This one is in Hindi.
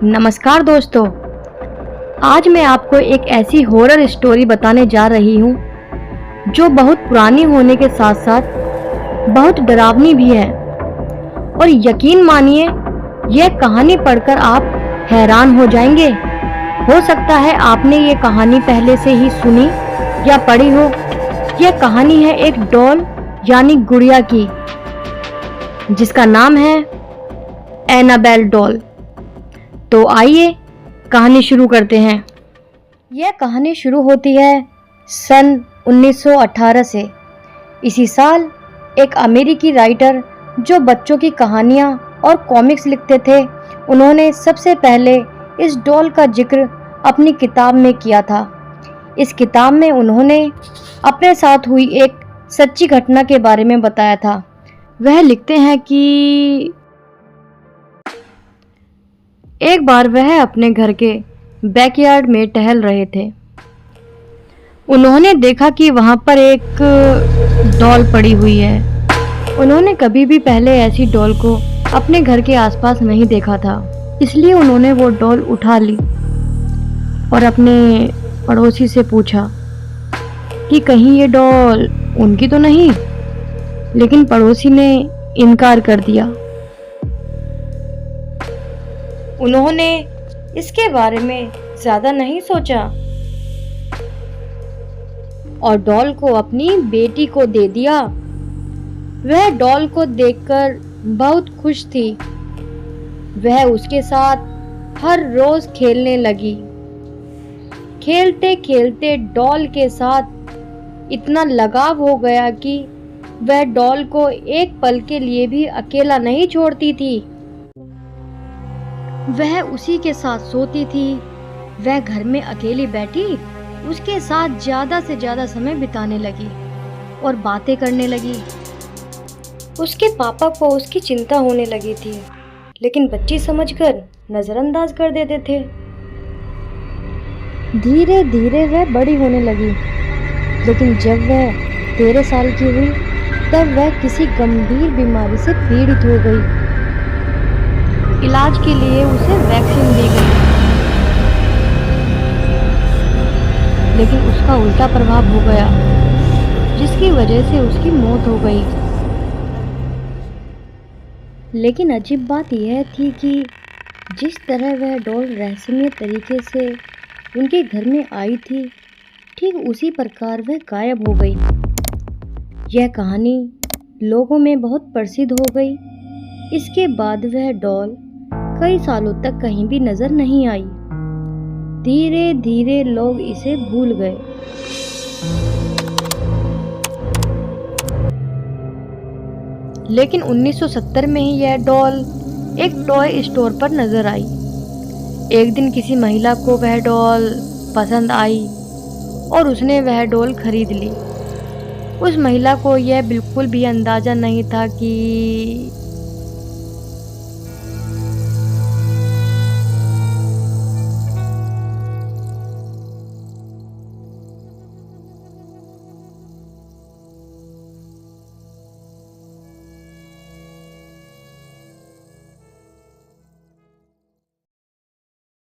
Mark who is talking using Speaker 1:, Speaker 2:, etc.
Speaker 1: नमस्कार दोस्तों, आज मैं आपको एक ऐसी हॉरर स्टोरी बताने जा रही हूँ जो बहुत पुरानी होने के साथ साथ बहुत डरावनी भी है। और यकीन मानिए, यह कहानी पढ़कर आप हैरान हो जाएंगे। हो सकता है आपने ये कहानी पहले से ही सुनी या पढ़ी हो। यह कहानी है एक डॉल यानी गुड़िया की, जिसका नाम है एनाबेल डॉल। तो आइए कहानी शुरू करते हैं। यह कहानी शुरू होती है सन 1918 से। इसी साल एक अमेरिकी राइटर जो बच्चों की कहानियाँ और कॉमिक्स लिखते थे, उन्होंने सबसे पहले इस डॉल का जिक्र अपनी किताब में किया था। इस किताब में उन्होंने अपने साथ हुई एक सच्ची घटना के बारे में बताया था। वह लिखते हैं कि एक बार वह अपने घर के बैकयार्ड में टहल रहे थे। उन्होंने देखा कि वहां पर एक डॉल पड़ी हुई है। उन्होंने कभी भी पहले ऐसी डॉल को अपने घर के आसपास नहीं देखा था, इसलिए उन्होंने वो डॉल उठा ली और अपने पड़ोसी से पूछा कि कहीं ये डॉल उनकी तो नहीं। लेकिन पड़ोसी ने इनकार कर दिया। उन्होंने इसके बारे में ज्यादा नहीं सोचा और डॉल को अपनी बेटी को दे दिया। वह डॉल को देखकर बहुत खुश थी। वह उसके साथ हर रोज खेलने लगी। खेलते खेलते डॉल के साथ इतना लगाव हो गया कि वह डॉल को एक पल के लिए भी अकेला नहीं छोड़ती थी। वह उसी के साथ सोती थी। वह घर में अकेली बैठी उसके साथ ज्यादा से ज्यादा समय बिताने लगी और बातें करने लगी। उसके पापा को उसकी चिंता होने लगी थी, लेकिन बच्ची समझकर नजरअंदाज कर देते थे। धीरे धीरे वह बड़ी होने लगी, लेकिन जब वह 13 साल की हुई तब वह किसी गंभीर बीमारी से पीड़ित हो गई। इलाज के लिए उसे वैक्सीन दी गई, लेकिन उसका उल्टा प्रभाव हो गया, जिसकी वजह से उसकी मौत हो गई। लेकिन अजीब बात यह थी कि जिस तरह वह डॉल रहस्यमय तरीके से उनके घर में आई थी, ठीक उसी प्रकार वह गायब हो गई। यह कहानी लोगों में बहुत प्रसिद्ध हो गई। इसके बाद वह डॉल कई सालों तक कहीं भी नजर नहीं आई। धीरे धीरे लोग इसे भूल गए। लेकिन 1970 में ही यह डॉल एक टॉय स्टोर पर नजर आई। एक दिन किसी महिला को वह डॉल पसंद आई और उसने वह डॉल खरीद ली। उस महिला को यह बिल्कुल भी अंदाजा नहीं था कि